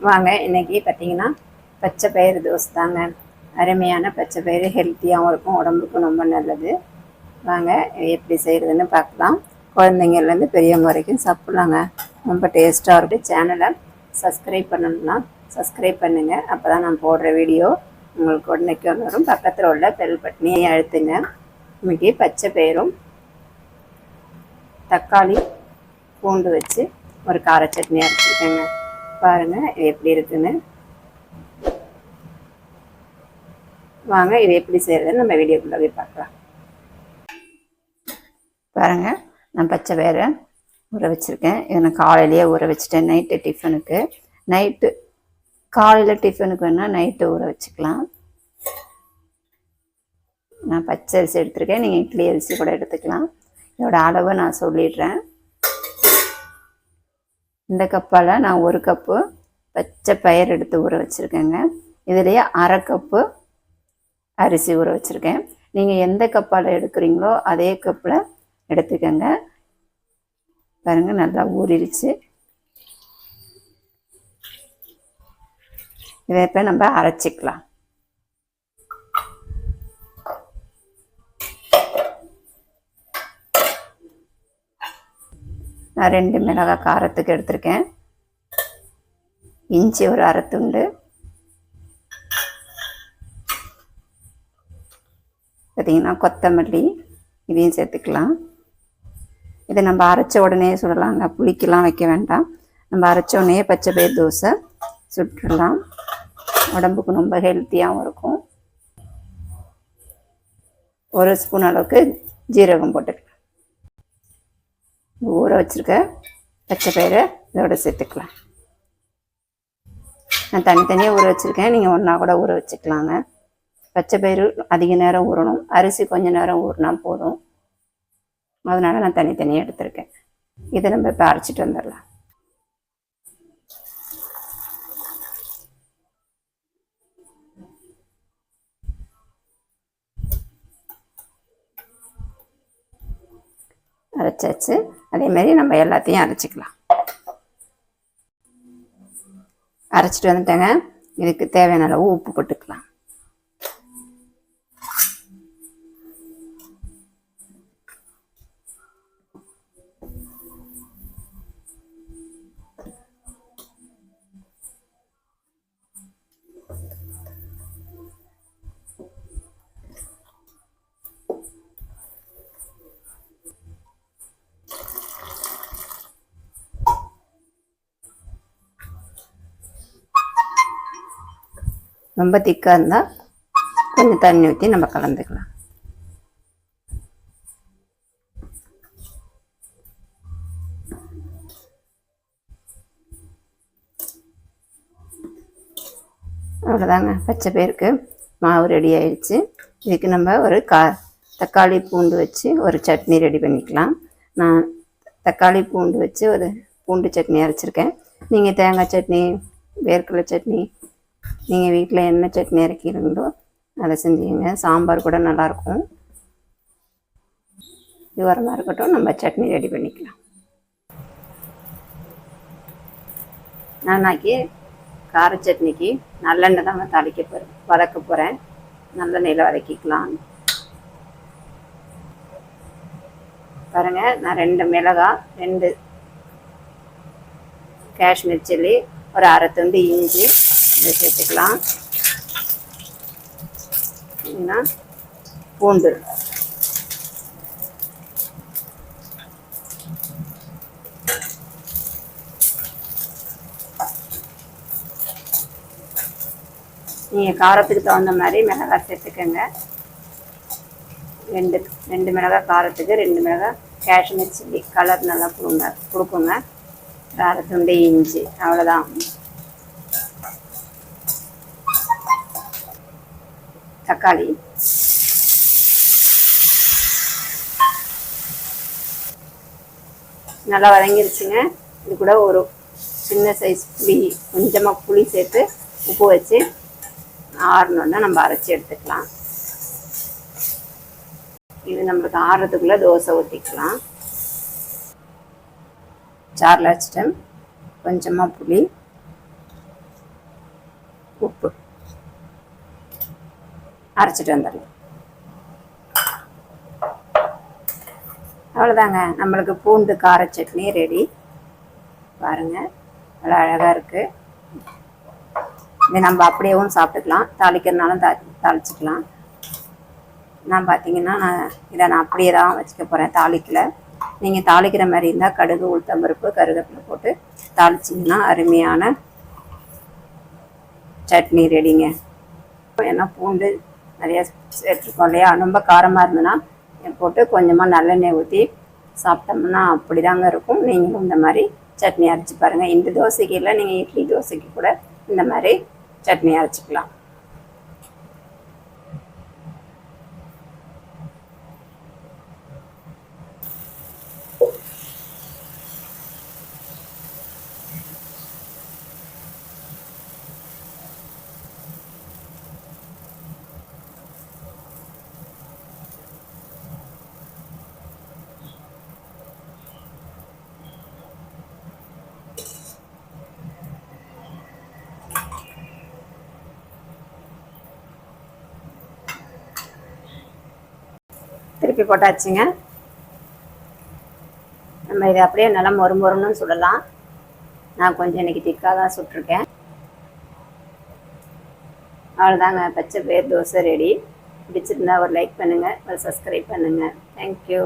வாங்க இன்றைக்கி பார்த்திங்கன்னா பச்சை பயிறு தோசை தாங்க. அருமையான பச்சை பயிறு, ஹெல்த்தியாகவும் இருக்கும், உடம்புக்கும் ரொம்ப நல்லது. வாங்க எப்படி செய்கிறதுன்னு பார்க்கலாம். குழந்தைங்கள்லேருந்து பெரியவங்க வரைக்கும் சாப்பிட்லாங்க, ரொம்ப டேஸ்ட்டாக இருக்குது. சேனலை சப்ஸ்கிரைப் பண்ணணும்னா சப்ஸ்கிரைப் பண்ணுங்கள், அப்போ தான் நான் போடுற வீடியோ உங்களுக்கு உடனேக்கு வரும். பக்கத்தில் உள்ள பெல் பட்டனையும் அழுத்துங்க. இன்றைக்கி பச்சை பயிரும் தக்காளி பூண்டு வச்சு ஒரு கார சட்னி அரைச்சிருக்கேங்க. பாருங்கள் இது எப்படி இருக்குன்னு. வாங்க இது எப்படி செய்கிறதுன்னு நம்ம வீடியோக்குள்ளே போய் பார்க்கலாம். பாருங்கள், நான் பச்சை பயிரை ஊற வச்சுருக்கேன். இதை நான் காலையிலேயே ஊற வச்சுட்டேன் நைட்டு டிஃபனுக்கு. காலையில் டிஃபனுக்கு வேணால் நைட்டு ஊற வச்சுக்கலாம். நான் பச்சை அரிசி எடுத்துருக்கேன், நீங்கள் இட்லி அரிசி கூட எடுத்துக்கலாம். இதோட அளவு நான் சொல்லிடுறேன். இந்த கப்பால் நான் 1 கப்பு பச்சை பயிர் எடுத்து ஊற வச்சுருக்கேங்க. இதுலேயே 1/2 கப்பு அரிசி ஊற வச்சுருக்கேன். நீங்கள் எந்த கப்பால் எடுக்கிறீங்களோ அதே கப்பில் எடுத்துக்கோங்க. பாருங்கள், நல்லா ஊறிடுச்சு. இதை இப்போ நம்ம அரைச்சிக்கலாம். நான் 2 மிளகாய் காரத்துக்கு எடுத்திருக்கேன். இஞ்சி ஒரு 1/2 துண்டு, பார்த்திங்கன்னா கொத்தமல்லி இதையும் சேர்த்துக்கலாம். இதை நம்ம அரைச்ச உடனே சுடலாங்க, புளிக்கெலாம் வைக்க வேண்டாம். நம்ம அரைச்ச உடனே பச்சை பயிர் தோசை சுட்டுடலாம். உடம்புக்கு ரொம்ப ஹெல்த்தியாகவும் இருக்கும். 1 ஸ்பூன் அளவுக்கு ஜீரகம் போட்டுக்கலாம். ஊற வச்சுருக்க பச்சை பயிரை இதோட சேர்த்துக்கலாம். நான் தனித்தனியாக ஊற வச்சுருக்கேன், நீங்கள் ஒன்றா கூட ஊற வச்சுக்கலாங்க. பச்சை பயிறு அதிக நேரம் ஊறணும், அரிசி கொஞ்சம் நேரம் ஊறினா போதும். அதனால் நான் தனித்தனியாக எடுத்துருக்கேன். இதை நம்ம இப்போ அரைச்சிட்டு வந்துடலாம். அரைச்சாச்சு. அதேமாரி நம்ம எல்லாத்தையும் அரைச்சிக்கலாம். அரைச்சிட்டு வந்துட்டேங்க. இதுக்கு தேவையான அளவு உப்பு போட்டுக்கலாம். ரொம்ப திக்காக இருந்தால் கொஞ்சம் தண்ணி ஊற்றி நம்ம கலந்துக்கலாம். அவ்வளோதாங்க, பச்சை பயிருக்கு மாவு ரெடி ஆயிடுச்சு. இதுக்கு நம்ம ஒரு தக்காளி பூண்டு வச்சு ஒரு சட்னி ரெடி பண்ணிக்கலாம். நான் தக்காளி பூண்டு வச்சு ஒரு பூண்டு சட்னி அரைச்சிருக்கேன். நீங்கள் தேங்காய் சட்னி, வேர்க்கடலை சட்னி, நீங்கள் வீட்டில் என்ன சட்னி அரைக்கிறீங்களோ அதை செஞ்சுக்கங்க. சாம்பார் கூட நல்லாயிருக்கும். இது வரமாக இருக்கட்டும், நம்ம சட்னி ரெடி பண்ணிக்கலாம். நானாக்கி கார சட்னிக்கு நல்லெண்ணெய் தாங்க வதக்க போகிறேன். நல்லெண்ணெயில் வதக்கிக்கலாம். பாருங்கள், நான் 2 மிளகாய், 2 காஷ்மீர் சில்லி, ஒரு 1/2 துண்டு இஞ்சி இதை சேர்த்துக்கலாம். பூண்டு, நீங்கள் காரத்துக்கு தகுந்த மாதிரி மிளகாய் சேர்த்துக்கோங்க. 2 மிளகாய் காரத்துக்கு, 2 மிளகாய் காஷ்மீர் சில்லி கலர் நல்லா கொடுக்குங்க. 1/2 துண்டு இஞ்சி, அவ்வளோதான். தக்காளி, நல்லா வதங்கிருச்சுங்க. இது கூட ஒரு சின்ன சைஸ் புளி, கொஞ்சமாக புளி சேர்த்து உப்பு வச்சு ஆறணுன்னா நம்ம அரைச்சி எடுத்துக்கலாம். இது நம்மளுக்கு ஆறுறதுக்குள்ளே தோசை ஊற்றிக்கலாம். சாரில் வச்சுட்டேன். கொஞ்சமாக புளி, உப்பு அரைச்சிட்டு வந்துடலாம். அவ்வளோதாங்க, நம்மளுக்கு பூண்டு கார சட்னி ரெடி. பாருங்கள், நல்லா அழகாக இருக்குது. இதை நம்ம அப்படியேவும் சாப்பிட்டுக்கலாம், தாளிக்கிறதுனாலும் தாளிச்சிக்கலாம். நான் பார்த்தீங்கன்னா இதை நான் அப்படியே தான் வச்சுக்க போகிறேன், தாளிக்கல. நீங்கள் தாளிக்கிற மாதிரி இருந்தால் கடுகு, உளுத்தம்பருப்பு, கருவேப்பிலை போட்டு தாளிச்சிங்கன்னா அருமையான சட்னி ரெடிங்க. ஏன்னா பூண்டு நிறையா சேர்த்துருக்கோம் இல்லையா, ரொம்ப காரமாக இருந்ததுன்னா போட்டு கொஞ்சமாக நல்லெண்ணெய் ஊற்றி சாப்பிட்டோம்னா அப்படி தாங்க இருக்கும். நீங்களும் இந்த மாதிரி சட்னி அரைச்சி பாருங்கள். இந்த தோசைக்கு இல்லை, நீங்கள் இட்லி தோசைக்கு கூட இந்த மாதிரி சட்னி அரைச்சிக்கலாம். திருப்பி போட்டாச்சுங்க. நம்ம இதை அப்படியே நல்லா மொறுமொறுன்னு சுடலாம். நான் கொஞ்சம் இன்றைக்கி திக்காக தான் சுட்டிருக்கேன். அவ்வளோதாங்க, பச்சை பயிர் தோசை ரெடி. பிடிச்சிருந்தா ஒரு லைக் பண்ணுங்கள், ஒரு சப்ஸ்கிரைப் பண்ணுங்கள். தேங்க்யூ.